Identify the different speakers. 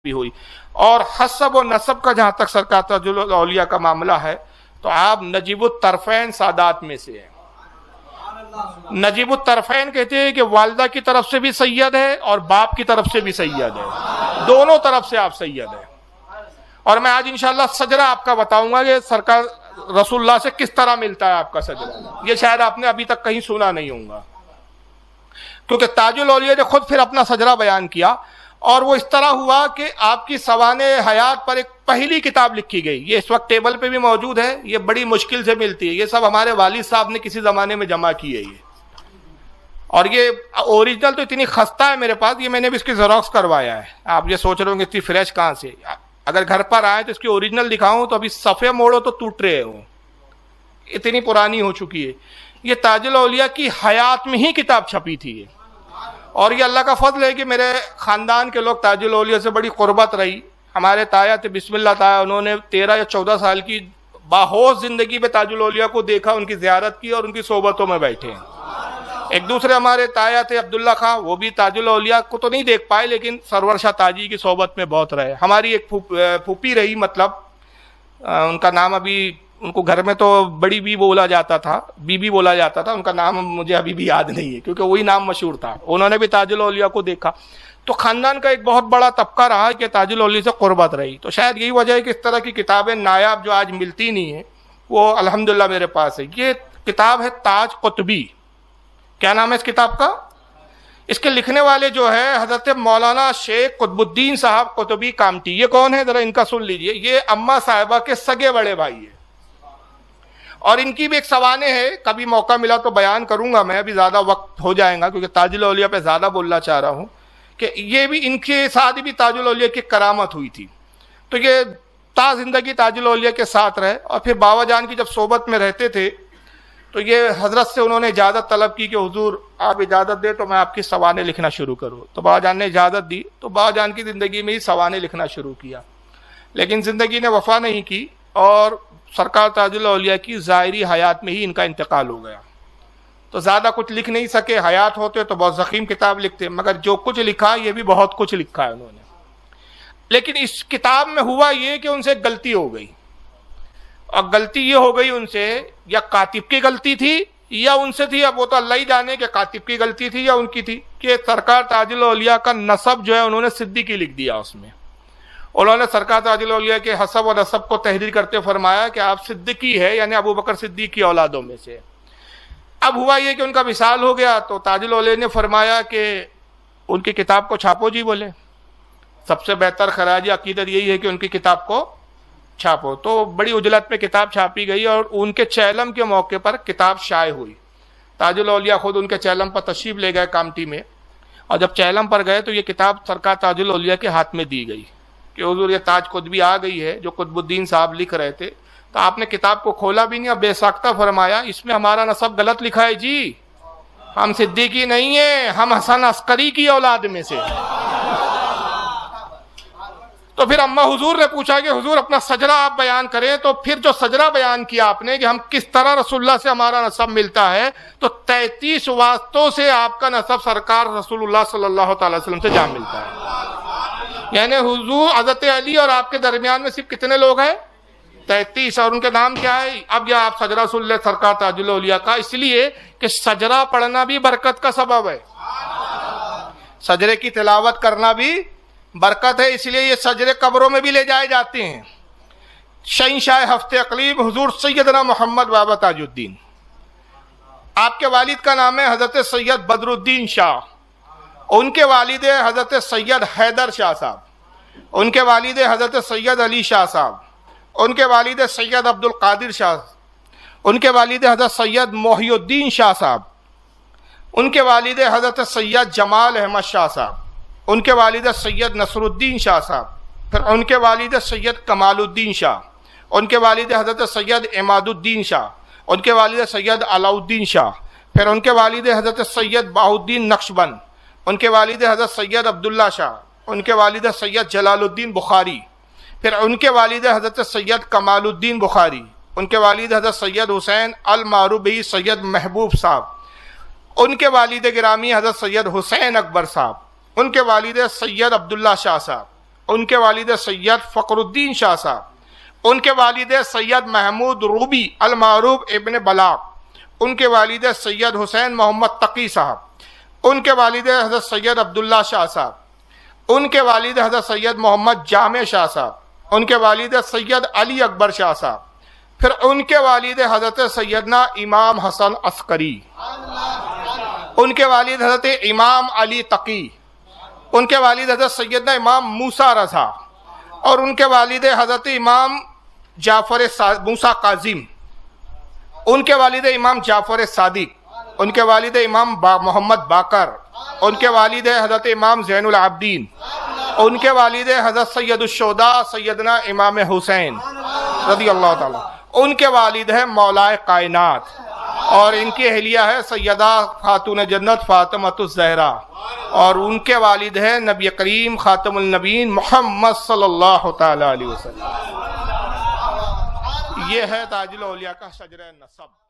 Speaker 1: بھی ہوئی. اور حسب و نسب کا جہاں تک سرکار تاج الاولیاء کا معاملہ ہے تو آپ نجیب الطرفین سادات میں سے ہیں. نجیب الطرفین کہتے ہیں کہ والدہ کی طرف سے بھی سید ہے اور باپ کی طرف سے بھی سید ہے, دونوں طرف سے آپ سید ہیں. اور میں آج انشاءاللہ سجرہ آپ کا بتاؤں گا کہ سرکار رسول اللہ سے کس طرح ملتا ہے آپ کا سجرہ. یہ شاید آپ نے ابھی تک کہیں سنا نہیں ہوگا, کیونکہ تاج الاولیاء نے خود پھر اپنا سجرہ بیان کیا. اور وہ اس طرح ہوا کہ آپ کی سوانح حیات پر ایک پہلی کتاب لکھی گئی. یہ اس وقت ٹیبل پہ بھی موجود ہے, یہ بڑی مشکل سے ملتی ہے. یہ سب ہمارے والد صاحب نے کسی زمانے میں جمع کی ہے یہ. اور یہ اوریجنل تو اتنی خستہ ہے میرے پاس, یہ میں نے بھی اس کی زیروکس کروایا ہے. آپ یہ سوچ رہے ہوں گے اتنی فریش کہاں سے. اگر گھر پر آئے تو اس کی اوریجنل دکھاؤں تو ابھی صفحے موڑو تو ٹوٹ رہے ہوں, اتنی پرانی ہو چکی ہے. یہ تاج الاولیاء کی حیات میں ہی کتاب چھپی تھی. اور یہ اللہ کا فضل ہے کہ میرے خاندان کے لوگ تاج الاولیاء سے بڑی قربت رہی. ہمارے تایا تھے بسم اللہ تایا, انہوں نے 13 یا 14 سال کی باہوش زندگی میں تاج الاولیاء کو دیکھا, ان کی زیارت کی اور ان کی صحبتوں میں بیٹھے ہیں. ایک دوسرے ہمارے تایا تھے عبداللہ خان, وہ بھی تاج الاولیاء کو تو نہیں دیکھ پائے لیکن سرور شاہ تاجی کی صحبت میں بہت رہے. ہماری ایک پھوپھی رہی, مطلب ان کا نام ابھی, ان کو گھر میں تو بڑی بی بولا جاتا تھا, بی بی بولا جاتا تھا, ان کا نام مجھے ابھی بھی یاد نہیں ہے کیونکہ وہی نام مشہور تھا. انہوں نے بھی تاج الاولیاء کو دیکھا. تو خاندان کا ایک بہت بڑا طبقہ رہا کہ تاج الاولیاء سے قربت رہی. تو شاید یہی وجہ ہے کہ اس طرح کی کتابیں نایاب جو آج ملتی نہیں ہیں وہ الحمدللہ میرے پاس ہے. یہ کتاب ہے تاج قطبی. کیا نام ہے اس کتاب کا؟ اس کے لکھنے والے جو ہے حضرت مولانا شیخ قطب الدین صاحب قطبی کامٹی. یہ کون ہے ذرا ان کا سن لیجئے. یہ اماں صاحبہ کے سگے بڑے بھائی ہیں اور ان کی بھی ایک سوانح ہے, کبھی موقع ملا تو بیان کروں گا میں, ابھی زیادہ وقت ہو جائے گا کیونکہ تاج الاولیاء پہ زیادہ بولنا چاہ رہا ہوں. کہ یہ بھی ان کے ساتھ بھی تاج الاولیاء کی کرامت ہوئی تھی. تو یہ تا زندگی تاج الاولیاء کے ساتھ رہے اور پھر بابا جان کی جب صحبت میں رہتے تھے تو یہ حضرت سے انہوں نے اجازت طلب کی کہ حضور آپ اجازت دے تو میں آپ کی سوانح لکھنا شروع کروں. تو بابا جان نے اجازت دی تو بابا جان کی زندگی میں ہی سوانح لکھنا شروع کیا. لیکن زندگی نے وفا نہیں کی اور سرکار تاج الاولیاء کی ظاہری حیات میں ہی ان کا انتقال ہو گیا. تو زیادہ کچھ لکھ نہیں سکے, حیات ہوتے تو بہت ضخیم کتاب لکھتے, مگر جو کچھ لکھا یہ بھی بہت کچھ لکھا ہے انہوں نے. لیکن اس کتاب میں ہوا یہ کہ ان سے ایک غلطی ہو گئی, اور غلطی یہ ہو گئی ان سے, یا کاتب کی غلطی تھی یا ان سے تھی, اب وہ تو اللہ ہی جانے کہ کاتب کی غلطی تھی یا ان کی تھی, کہ سرکار تاج الاولیاء کا نسب جو ہے انہوں نے صدیقی لکھ دیا. اس میں انہوں نے سرکار تاج الاولیاء کے حسب و نسب کو تحریر کرتے فرمایا کہ آپ صدیقی ہے, یعنی ابو بکر صدیق کی اولادوں میں سے. اب ہوا یہ کہ ان کا وصال ہو گیا تو تاج الاولیاء نے فرمایا کہ ان کی کتاب کو چھاپو. جی بولے سب سے بہتر خراج عقیدت یہی ہے کہ ان کی کتاب کو چھاپو. تو بڑی اجلت میں کتاب چھاپی گئی اور ان کے چہلم کے موقع پر کتاب شائع ہوئی. تاج الاولیاء خود ان کے چہلم پر تشریف لے گئے کامٹی میں, اور جب چہلم پر گئے تو یہ کتاب سرکار تاج الاولیاء کے ہاتھ میں دی گئی کہ حضور یہ تاج قطبی آ گئی ہے جو قطب الدین صاحب لکھ رہے تھے. تو آپ نے کتاب کو کھولا بھی نہیں اور بے ساختہ فرمایا اس میں ہمارا نسب غلط لکھا ہے جی, ہم صدیقی نہیں ہیں, ہم حسن عسکری کی اولاد میں سے. تو پھر اماں حضور نے پوچھا کہ حضور اپنا سجرہ آپ بیان کریں. تو پھر جو سجرہ بیان کیا آپ نے کہ ہم کس طرح رسول اللہ سے ہمارا نسب ملتا ہے, تو 33 واسطوں سے آپ کا نسب سرکار رسول اللہ صلی اللہ تعالی وسلم سے جا ملتا ہے. یعنی حضور حضرت علی اور آپ کے درمیان میں صرف کتنے لوگ ہیں؟ 33. اور ان کے نام کیا ہے؟ اب یہ آپ سجرہ سن لیں سرکار تاج الاولیاء کا, اس لیے کہ سجرہ پڑھنا بھی برکت کا سبب ہے, سجرے کی تلاوت کرنا بھی برکت ہے, اس لیے یہ سجرے قبروں میں بھی لے جائے جاتے ہیں. شہنشاہ ہفتے اقلیب حضور سیدنا محمد بابا تاج الدین, آپ کے والد کا نام ہے حضرت سید بدر الدین شاہ, ان کے والد حضرت سید حیدر شاہ صاحب, ان کے والد حضرت سید علی شاہ صاحب, ان کے والد سید عبد القادر شاہ, ان کے والد حضرت سید محی الدین شاہ صاحب, ان کے والد حضرت سید جمال احمد شاہ صاحب, ان کے والد سید نصر الدین شاہ صاحب, پھر ان کے والد سید کمال الدین شاہ, ان کے والد حضرت سید عماد الدین شاہ, ان کے والد سید علاء الدین شاہ, پھر ان کے والد حضرت سید بہاء الدین نقشبند, ان کے والد حضرت سید عبداللہ شاہ, ان کے والد سید جلال الدین بخاری, پھر ان کے والد حضرت سید کمال الدین بخاری, ان کے والد حضرت سید حسین المعروف بہ سید محبوب صاحب, ان کے والد گرامی حضرت سید حسین اکبر صاحب, ان کے والد سید عبداللہ شاہ صاحب, ان کے والد سید فخر الدین شاہ صاحب، ان کے والد سید محمود روبی المعروف ابن بلاغ، ان کے والد سید حسین محمد تقی صاحب، ان کے والد حضرت سید عبداللہ شاہ صاحب، ان کے والد حضرت سید محمد جامع شاہ صاحب، ان کے والد سید علی اکبر شاہ صاحب، پھر ان کے والد حضرت سیدنا امام حسن عسکری، ان کے والد حضرت امام علی تقی، ان کے والد حضرت سیدنا امام موسیٰ رضا، اور ان کے والد حضرت امام جعفر موسیٰ کاظم، ان کے والد امام جعفر صادق، ان کے والد امام محمد باقر، ان کے والد حضرت امام زین العابدین، ان کے والد حضرت سید الشہداء سیدنا امام حسین رضی اللہ تعالیٰ، ان کے والد ہیں مولا کائنات، اور ان کی اہلیہ ہے سیدہ خاتون جنت فاطمۃ الزہرا، اور ان کے والد ہیں نبی کریم خاتم النبیین محمد صلی اللہ تعالی علیہ وسلم۔ یہ ہے تاج الاولیاء کا شجرہ نسب۔